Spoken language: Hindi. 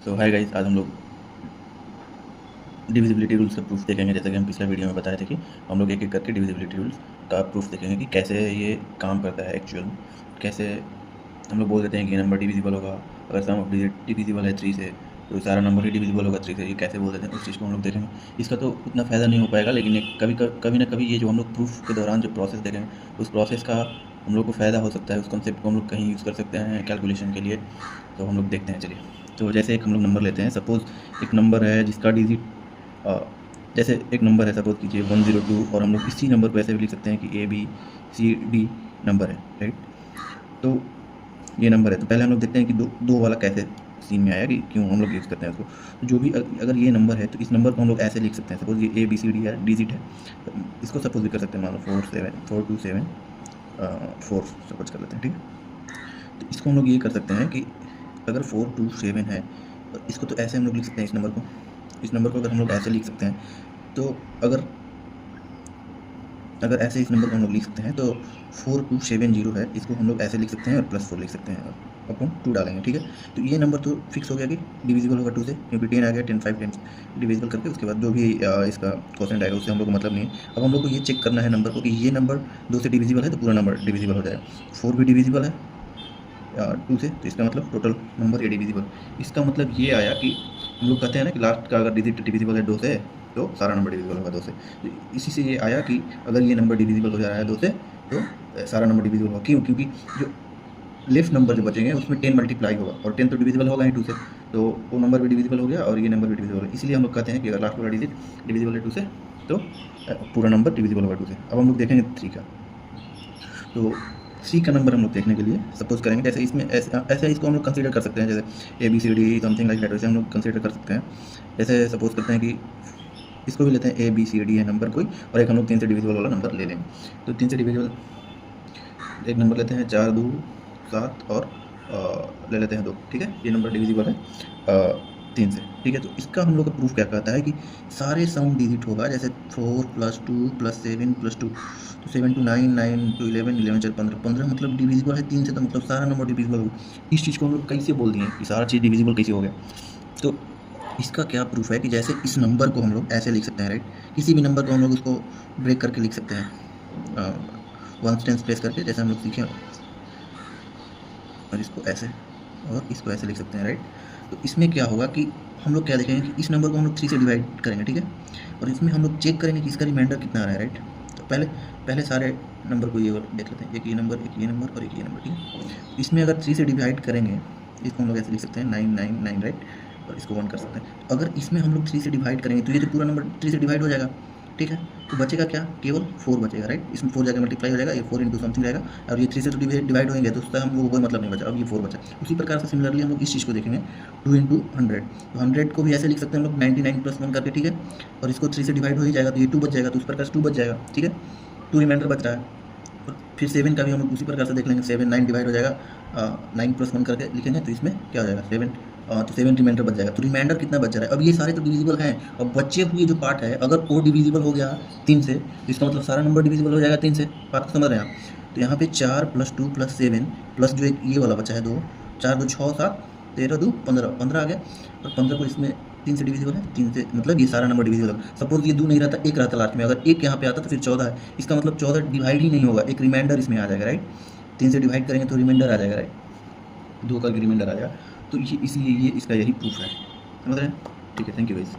तो हाय गाइस, आज हम लोग डिविजिबिलिटी रूल्स का प्रूफ देखेंगे। जैसे कि हम पिछले वीडियो में बताए थे कि हम लोग एक एक करके डिविजिबिलिटी रूल्स का प्रूफ देखेंगे कि कैसे ये काम करता है एक्चुअल में। कैसे हम लोग बोल देते हैं कि ये नंबर डिविजिबल होगा, अगर सम ऑफ डिजिट डिविजिबल है 3 से तो सारा नंबर ही डिविजिबल होगा 3 से। ये कैसे बोल देते हैं उस चीज़ को हम लोग देखेंगे। इसका तो उतना फ़ायदा नहीं हो पाएगा, लेकिन ये कभी ना कभी ये जो हम लोग प्रूफ के दौरान जो प्रोसेस देखेंगे उस प्रोसेस का हम लोग को फ़ायदा हो सकता है। उस कॉन्सेप्ट को हम लोग कहीं यूज़ कर सकते हैं कैलकुलेशन के लिए। तो हम लोग देखते हैं, चलिए। तो जैसे एक हम लोग नंबर लेते हैं, सपोज़ एक नंबर है जिसका डिजिट जैसे एक नंबर है, सपोज कीजिए 102, और हम लोग इसी नंबर को ऐसे भी लिख सकते हैं कि ABCD नंबर है, राइट। तो ये नंबर है, तो पहले हम लोग देखते हैं कि दो वाला कैसे सीन में आया, कि क्यों हम लोग यूज़ करते हैं उसको। तो जो भी अगर ये नंबर है तो इस नंबर को हम लोग ऐसे लिख सकते हैं। सपोज ये ABCD है, डिजिट है, तो इसको सपोज भी कर सकते हैं, मान लो 427 सपोज कर लेते हैं, ठीक है। तो इसको हम लोग ये कर सकते हैं कि अगर 427 है तो इसको तो ऐसे हम लोग लिख सकते हैं। इस नंबर को अगर हम लोग ऐसे लिख सकते हैं, तो अगर ऐसे इस नंबर को हम लोग लिख सकते हैं तो 4270 है, इसको हम लोग ऐसे लिख सकते हैं और +4 लिख सकते हैं, अपन 2 डालेंगे, ठीक है। तो ये नंबर तो फिक्स हो गया कि डिविजिबल होगा 2 से, क्योंकि 10 आ गया, 10 5 10 डिविजिबल करके उसके बाद जो भी इसका क्वोशिएंट आएगा उससे हम लोग को मतलब नहीं है। अब हम लोग को ये चेक करना है नंबर को कि ये नंबर 2 से डिविजिबल है तो पूरा नंबर डिविजिबल हो जाएगा। 4 भी डिविजिबल है 2 से, तो इसका मतलब टोटल नंबर ये डिविजिबल। इसका मतलब ये आया कि हम लोग कहते हैं ना कि लास्ट का अगर डिजिट डिविजिबल है 2 से तो सारा नंबर डिविजिबल होगा 2 से। तो इसी से ये आया कि अगर ये नंबर डिविजिबल हो जा रहा है 2 से तो सारा नंबर डिविजिबल होगा। क्यों? क्योंकि जो लेफ्ट नंबर जो बचेंगे उसमें 10 मल्टीप्लाई होगा, और 10 तो डिविजिबल होगा ही 2 से, तो वो नंबर भी डिविजिबल हो गया और ये नंबर भी डिविजिबल है। इसलिए हम लोग कहते हैं कि अगर लास्ट वाला डिजिट डिविजिबल है 2 से तो पूरा नंबर डिविजिबल होगा 2 से। अब हम लोग देखेंगे 3 का। तो 3 का नंबर हम लोग देखने के लिए सपोज करेंगे, जैसे इसमें ऐसे इसको हम लोग कंसीडर कर सकते हैं, जैसे ABCD समथिंग लाइक दैट, वैसे हम लोग कंसीडर कर सकते हैं। जैसे सपोज करते हैं कि इसको भी लेते हैं, ABCD है नंबर कोई, और एक हम लोग 3 से डिविजिबल वाला नंबर ले लेंगे। तो 3 से डिविजिबल एक नंबर लेते हैं 4 2 7 और ले लेते हैं 2, ठीक है। ये नंबर डिविजिबल है 3 से, ठीक है। तो इसका हम लोग का प्रूफ क्या कहता है कि सारे सम डिजिट होगा, जैसे 4 + 2 + 7 + 2, तो 7 to 9 9 to 11 11 4 15 15 मतलब डिविजिबल है 3 से, तो मतलब सारा नंबर डिविजिबल होगा। इस चीज़ को हम लोग कैसे बोल दिए कि सारा चीज़ डिविजिबल कैसे हो गया। तो इसका क्या प्रूफ है कि जैसे इस नंबर को हम लोग ऐसे लिख सकते हैं, राइट। किसी भी नंबर को हम लोग उसको ब्रेक करके लिख सकते हैं, 1 टेंस प्लेस करके, जैसे हम लोग सीखें, और इसको ऐसे और इसको ऐसे लिख सकते हैं, राइट। तो इसमें क्या होगा कि हम लोग क्या देखेंगे कि इस नंबर को हम लोग 3 से डिवाइड करेंगे, ठीक है। और इसमें हम लोग चेक करेंगे कि इसका रिमाइंडर कितना आ रहा है, राइट। तो पहले सारे नंबर को ये देख लेते हैं, एक ये नंबर, एक ये नंबर और एक ये नंबर, ठीक है। इसमें अगर 3 से डिवाइड करेंगे, इसको हम लोग ऐसे लिख सकते हैं 9 9 9, राइट, और इसको 1 कर सकते हैं। अगर इसमें हम लोग 3 से डिवाइड करेंगे तो ये तो पूरा नंबर 3 से डिवाइड हो जाएगा, ठीक है। तो बचेगा क्या? केवल 4 बचेगा, राइट। इसमें 4 जाकर मल्टीप्लाई हो जाएगा, ये 4 × समथिंग रहेगा, और ये 3 से तो डिवाइड होंगे, तो उसका हम लोग कोई मतलब नहीं बचा, अब ये 4 बचा। उसी प्रकार से सिमिलरली हम लोग इस चीज़ को देखेंगे 2 × 100, तो 100 को भी ऐसे लिख सकते हैं हम लोग 99 + 1 करके, ठीक है। और इसको 3 से डिवाइड हो ही जाएगा तो ये 2 बच जाएगा, तो उस प्रकार से 2 बच जाएगा, ठीक है। 2 रिमाइंडर बच रहा है। और फिर 7 का भी हम लोग उसी प्रकार से देख लेंगे, 7 9 डिवाइड हो जाएगा, 9 + 1 करके लिखेंगे, तो इसमें क्या हो जाएगा 7, तो 7 रिमाइंडर बच जाएगा। तो रिमाइंडर कितना बच जा रहा है? अब ये सारे तो डिविजिबल हैं, और बचे हुए जो पार्ट है अगर वो डिविजिबल हो गया 3 से, तो इसका मतलब सारा नंबर डिविजिबल हो जाएगा 3 से। बात को समझ रहे हैं आप? तो यहाँ पे 4 + 2 + 7 प्लस जो एक ये वाला बचा है 2, 4 2 6 7 13 2 15 15 आ गया, और 15 को इसमें 3 से डिविजिबल है, 3 से मतलब ये सारा नंबर डिविजिबल है। सपोज ये 2 नहीं रहता, 1 रहता लास्ट में, अगर 1 यहाँ पे आता तो फिर 14 है, इसका मतलब 14 डिवाइड ही नहीं होगा, एक रिमाइंडर इसमें आ जाएगा, राइट। 3 से डिवाइड करेंगे तो रिमाइंडर आ जाएगा, राइट, 2 करके रिमाइंडर आ जाएगा। तो ये इसलिए ये इसका यही प्रूफ है, समझ रहे हैं? ठीक है, थैंक यू गाइस।